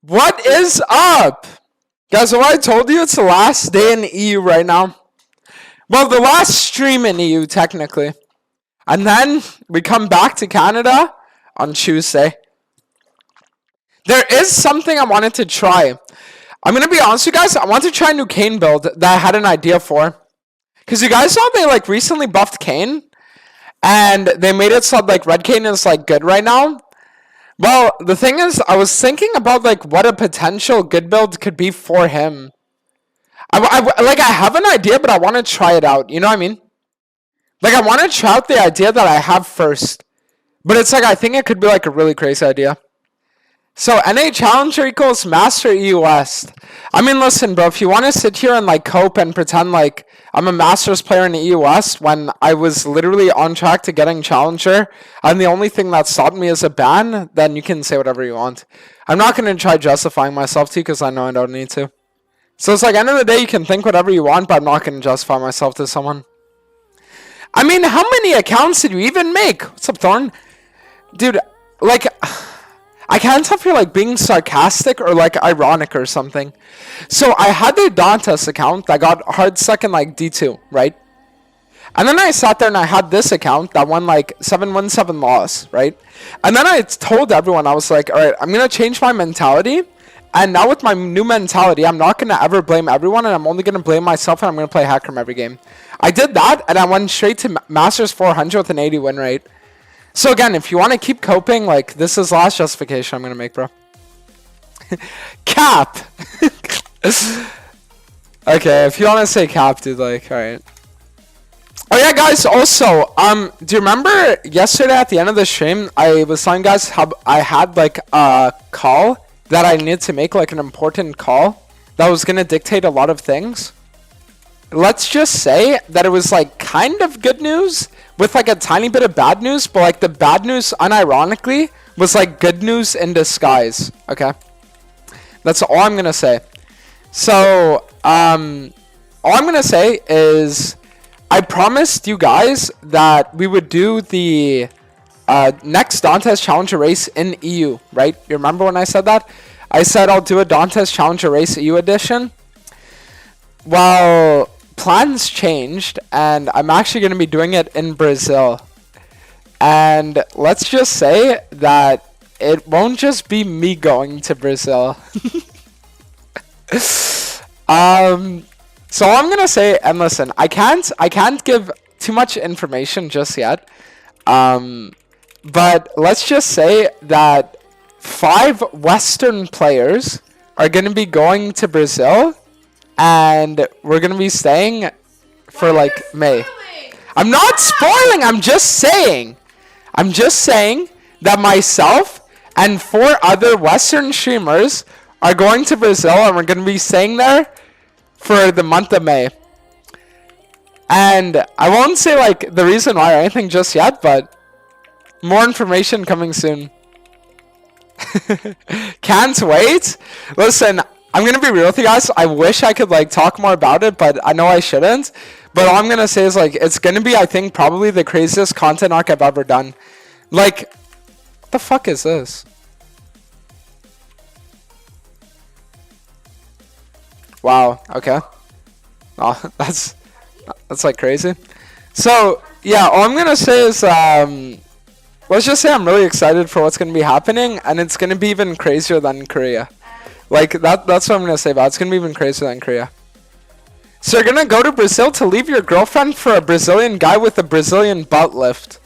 What is up? Guys, what I told you, it's the last day in EU right now. Well, the last stream in EU, technically. And then we come back to Canada on Tuesday. There is something I wanted to try. I'm going to be honest with you guys, I want to try a new Kane build that I had an idea for. Because you guys saw they like recently buffed Kane. And they made it so like Red Kane is like good right now. Well, the thing is, I was thinking about like what a potential good build could be for him. I have an idea, but I want to try it out. You know what I mean? Like, I want to try out the idea that I have first. But it's like, I think it could be like a really crazy idea. So, NA Challenger equals Master EU West. I mean, listen, bro, if you want to sit here and like cope and pretend like I'm a Masters player in the EU West when I was literally on track to getting Challenger, and the only thing that stopped me is a ban, then you can say whatever you want. I'm not going to try justifying myself to you because I know I don't need to. So it's like, end of the day, you can think whatever you want, but I'm not going to justify myself to someone. I mean, how many accounts did you even make? What's up, Thorn? Dude, like, I can't tell if you're like being sarcastic or like ironic or something. So I had the Dantas account that got hard stuck in like D2, right? And then I sat there and I had this account that won like 7-1-7 loss, right? And then I told everyone, I was like, all right, I'm going to change my mentality. And now with my new mentality, I'm not going to ever blame everyone, and I'm only going to blame myself, and I'm going to play Hackram every game. I did that, and I went straight to Masters 400 with an 80 win rate. So again, if you want to keep coping, like, this is the last justification I'm going to make, bro. Cap! Okay, if you want to say cap, dude, like, alright. Oh yeah, guys, also, do you remember yesterday at the end of the stream, I was telling guys how I had, like, a call that I needed to make, like, an important call that was going to dictate a lot of things? Let's just say that it was, like, kind of good news with, like, a tiny bit of bad news, but, like, the bad news, unironically, was, like, good news in disguise, okay? That's all I'm going to say. So, all I'm going to say is I promised you guys that we would do the next Dantes Challenger race in EU, right? You remember when I said that? I said I'll do a Dantes Challenger race EU edition. Well, plans changed, and I'm actually going to be doing it in Brazil. And let's just say that it won't just be me going to Brazil. So all I'm going to say, and listen, I can't give too much information just yet. But let's just say that 5 Western players are going to be going to Brazil, and we're going to be staying for like May. I'm not spoiling. I'm just saying that myself and 4 other Western streamers are going to Brazil, and we're going to be staying there for the month of May. And I won't say like the reason why or anything just yet, but more information coming soon. Can't wait. Listen, I'm going to be real with you guys. I wish I could like talk more about it, but I know I shouldn't. But all I'm going to say is like, it's going to be, I think, probably the craziest content arc I've ever done. Like, what the fuck is this? Wow, okay. Oh, that's like crazy. So, yeah, all I'm going to say is, let's just say I'm really excited for what's going to be happening, and it's going to be even crazier than Korea. Like, that's what I'm going to say about it. It's going to be even crazier than Korea. So you're going to go to Brazil to leave your girlfriend for a Brazilian guy with a Brazilian butt lift.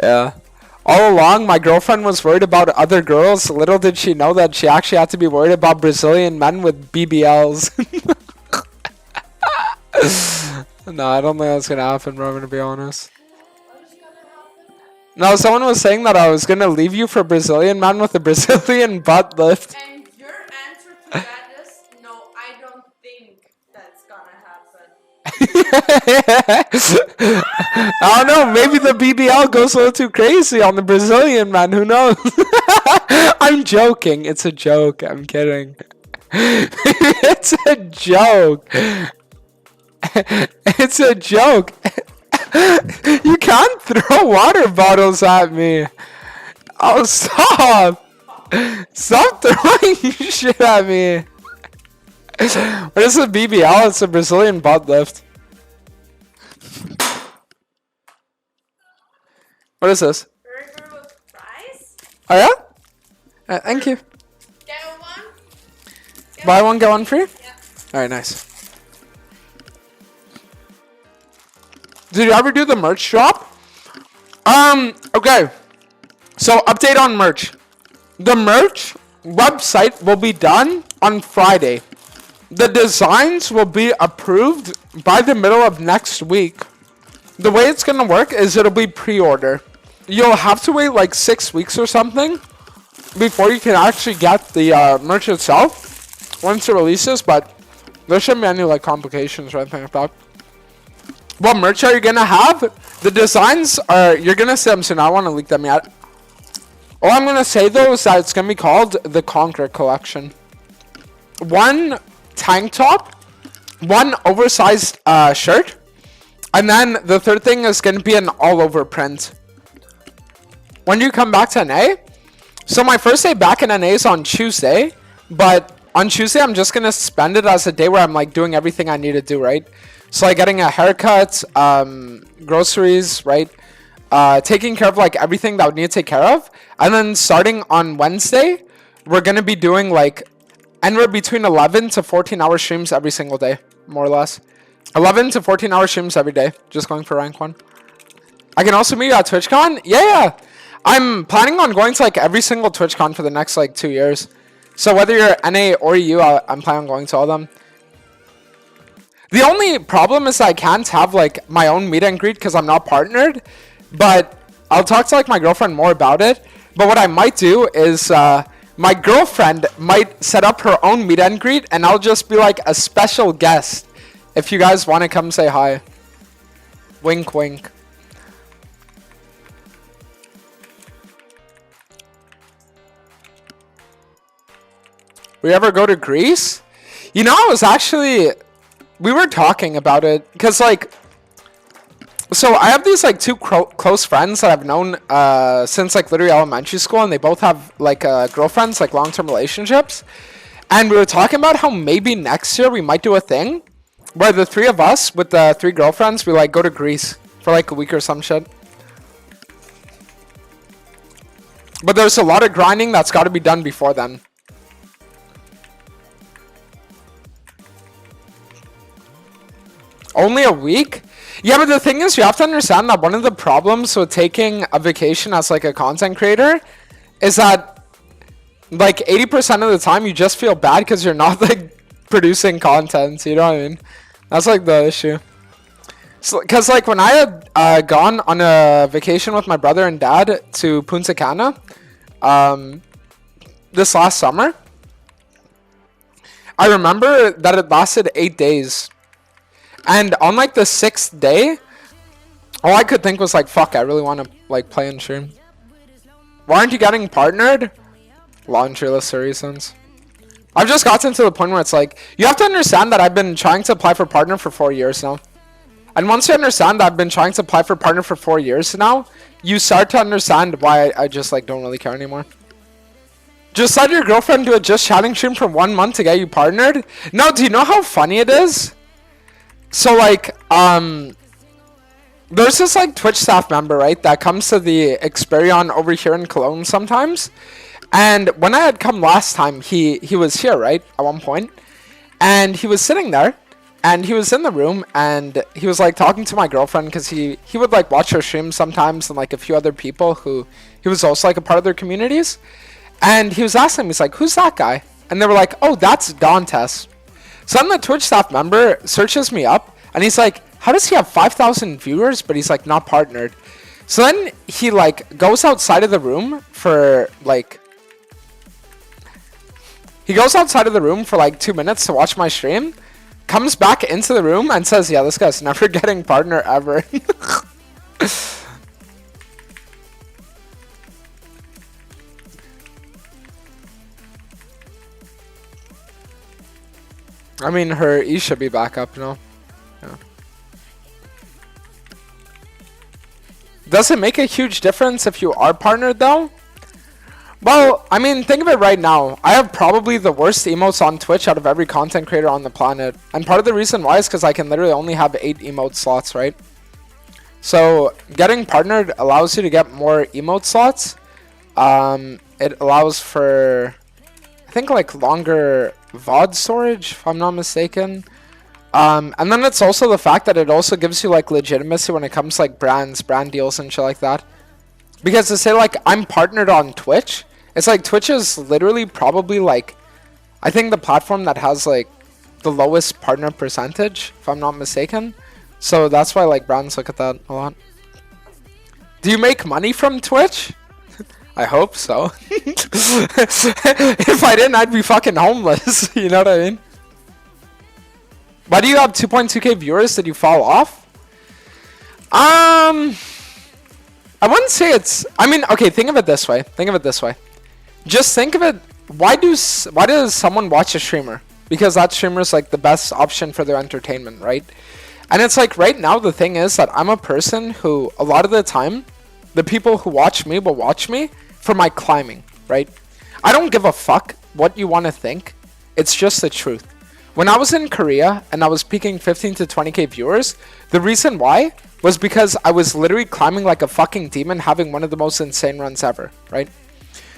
Yeah. All along, my girlfriend was worried about other girls. Little did she know that she actually had to be worried about Brazilian men with BBLs. No, I don't think that's going to happen, bro. I'm going to be honest. No, someone was saying that I was going to leave you for a Brazilian man with a Brazilian butt lift. And your answer to that is, no, I don't think that's going to happen. I don't know. Maybe the BBL goes a little too crazy on the Brazilian man. Who knows? I'm joking. It's a joke. I'm kidding. It's a joke. It's a joke. You can't throw water bottles at me. Oh, stop! Stop throwing shit at me. What is a BBL? It's a Brazilian butt lift. What is this? Burger with fries? Oh yeah? Thank you. Get one. Buy one, get one free? Yeah. Alright, nice. Did you ever do the merch drop? Okay. So, update on merch. The merch website will be done on Friday. The designs will be approved by the middle of next week. The way it's going to work is it'll be pre-order. You'll have to wait like 6 weeks or something before you can actually get the merch itself once it releases, but there shouldn't be any like complications or anything like that. What merch are you going to have? The designs are, you're going to see them soon. I don't want to leak them yet. All I'm going to say though is that it's going to be called the Conquer Collection. One tank top, one oversized shirt, and then the third thing is going to be an all-over print. When do you come back to NA? So my first day back in NA is on Tuesday, but on Tuesday I'm just going to spend it as a day where I'm like doing everything I need to do, right? So like getting a haircut, groceries, right? Taking care of like everything that I would need to take care of. And then starting on Wednesday, we're going to be doing like anywhere between 11 to 14 hour streams every single day, more or less. 11 to 14 hour streams every day, just going for rank 1. I can also meet you at TwitchCon. Yeah. I'm planning on going to like every single TwitchCon for the next like 2 years. So whether you're NA or EU, I'm planning on going to all of them. The only problem is that I can't have like my own meet and greet because I'm not partnered. But I'll talk to like my girlfriend more about it. But what I might do is my girlfriend might set up her own meet and greet, and I'll just be like a special guest if you guys want to come say hi. Wink, wink. We ever go to Greece? You know, I was actually... We were talking about it, because, like... So, I have these, like, two close friends that I've known since, like, literally elementary school, and they both have, like, girlfriends, like, long-term relationships. And we were talking about how maybe next year we might do a thing where the three of us, with the 3 girlfriends, we, like, go to Greece for, like, a week or some shit. But there's a lot of grinding that's got to be done before then. Only a week? Yeah, but the thing is, you have to understand that one of the problems with taking a vacation as like a content creator is that like 80% of the time you just feel bad because you're not like producing content, you know what I mean? That's like the issue. So, because like when I had gone on a vacation with my brother and dad to Punta Cana this last summer, I remember that it lasted 8 days. And on like the 6th day, all I could think was like, fuck, I really want to like play and stream. Why aren't you getting partnered? Laundry list of reasons. I've just gotten to the point where it's like, you have to understand that I've been trying to apply for partner for 4 years now. And once you understand that I've been trying to apply for partner for 4 years now, you start to understand why I just like don't really care anymore. Just let your girlfriend do a just chatting stream for 1 month to get you partnered? No, do you know how funny it is? So like, there's this like Twitch staff member, right, that comes to the Experion over here in Cologne sometimes. And when I had come last time, he was here, right, at one point. And he was sitting there, and he was in the room, and he was like talking to my girlfriend because he would like watch her stream sometimes, and like a few other people who he was also like a part of their communities. And he was asking me, he's like, who's that guy? And they were like, oh, that's Dantes. So then the Twitch staff member searches me up, and he's like, how does he have 5,000 viewers, but he's like not partnered? So then he like goes outside of the room for like, he goes outside of the room for like 2 minutes to watch my stream, comes back into the room and says, yeah, this guy's never getting partner ever. I mean, her E should be back up, you know? Yeah. Does it make a huge difference if you are partnered, though? Well, I mean, think of it right now. I have probably the worst emotes on Twitch out of every content creator on the planet. And part of the reason why is because I can literally only have 8 emote slots, right? So, getting partnered allows you to get more emote slots. It allows for, I think, like, longer VOD storage, if I'm not mistaken. And then it's also the fact that it also gives you, like, legitimacy when it comes to, like, brand deals and shit like that. Because to say, like, I'm partnered on Twitch, it's like Twitch is literally probably, like, I think the platform that has, like, the lowest partner percentage, if I'm not mistaken. So that's why, like, brands look at that a lot. Do you make money from Twitch? I hope so. If I didn't, I'd be fucking homeless. You know what I mean? Why do you have 2.2k viewers? Did you fall off? I wouldn't say it's... I mean, okay, think of it this way. Just think of it... Why does someone watch a streamer? Because that streamer is, like, the best option for their entertainment, right? And it's like, right now, the thing is that I'm a person who, a lot of the time, the people who watch me will watch me for my climbing, right? I don't give a fuck what you want to think. It's just the truth. When I was in Korea and I was peaking 15 to 20k viewers, the reason why was because I was literally climbing like a fucking demon, having one of the most insane runs ever, right?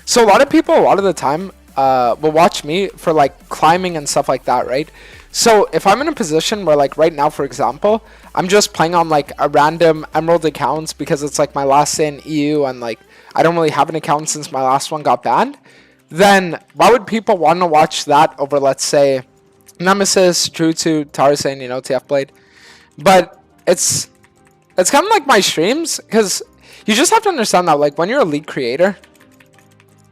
So a lot of people, a lot of the time, will watch me for like climbing and stuff like that, right? So if I'm in a position where, like, right now, for example, I'm just playing on like a random emerald account because it's like my last day in EU and like I don't really have an account since my last one got banned, then why would people want to watch that over, let's say, Nemesis, Jutsu, Tarzan, you know, TF Blade? But it's kind of like my streams, because you just have to understand that, like, when you're a lead creator,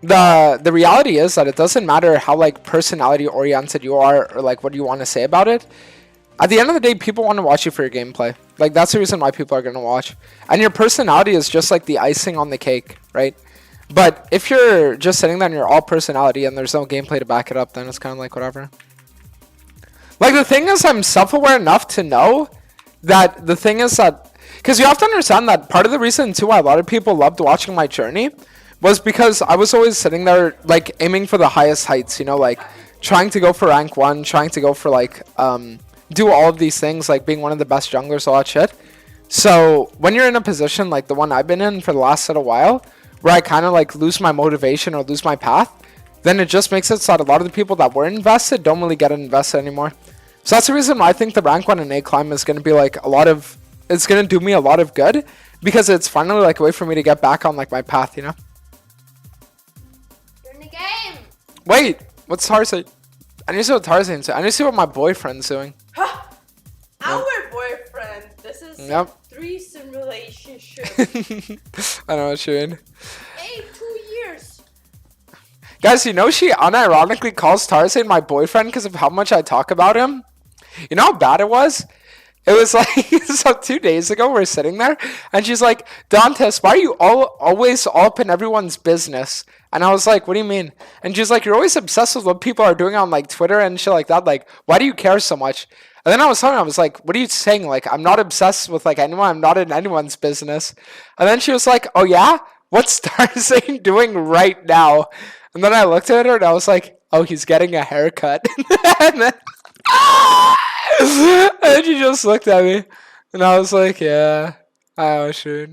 the reality is that it doesn't matter how, like, personality oriented you are or like what you want to say about it. At the end of the day, people want to watch you for your gameplay. Like, that's the reason why people are going to watch. And your personality is just like the icing on the cake, right? But if you're just sitting there and you're all personality and there's no gameplay to back it up, then it's kind of like whatever. Like, the thing is, I'm self-aware enough to know that the thing is that, because you have to understand that part of the reason too why a lot of people loved watching my journey was because I was always sitting there, like, aiming for the highest heights, you know, like, trying to go for rank 1, trying to go for, like, do all of these things, like, being one of the best junglers, all that shit. So, when you're in a position like the one I've been in for the last little while, where I kind of, like, lose my motivation or lose my path, then it just makes it so that a lot of the people that were invested don't really get invested anymore. So that's the reason why I think the rank 1 and A climb is going to be, like, it's going to do me a lot of good, because it's finally, like, a way for me to get back on, like, my path, you know? You're in the game. Wait, what's Tarzan? I need to see what Tarzan's doing. I need to see what my boyfriend's doing. Huh. Our boyfriend. This is Yep. threesome relationship. I know what you mean. Hey, 2 years. Guys, you know she unironically calls Tarzan my boyfriend because of how much I talk about him? You know how bad it was? It was like, so 2 days ago, we're sitting there, and she's like, Dantes, why are you always all up in everyone's business? And I was like, what do you mean? And she's like, you're always obsessed with what people are doing on, like, Twitter and shit like that. Like, why do you care so much? And then I was telling her, I was like, what are you saying? Like, I'm not obsessed with, like, anyone. I'm not in anyone's business. And then she was like, oh, yeah? What's Tarzan doing right now? And then I looked at her, and I was like, oh, he's getting a haircut. And then... and she just looked at me, and I was like, yeah, I was sure.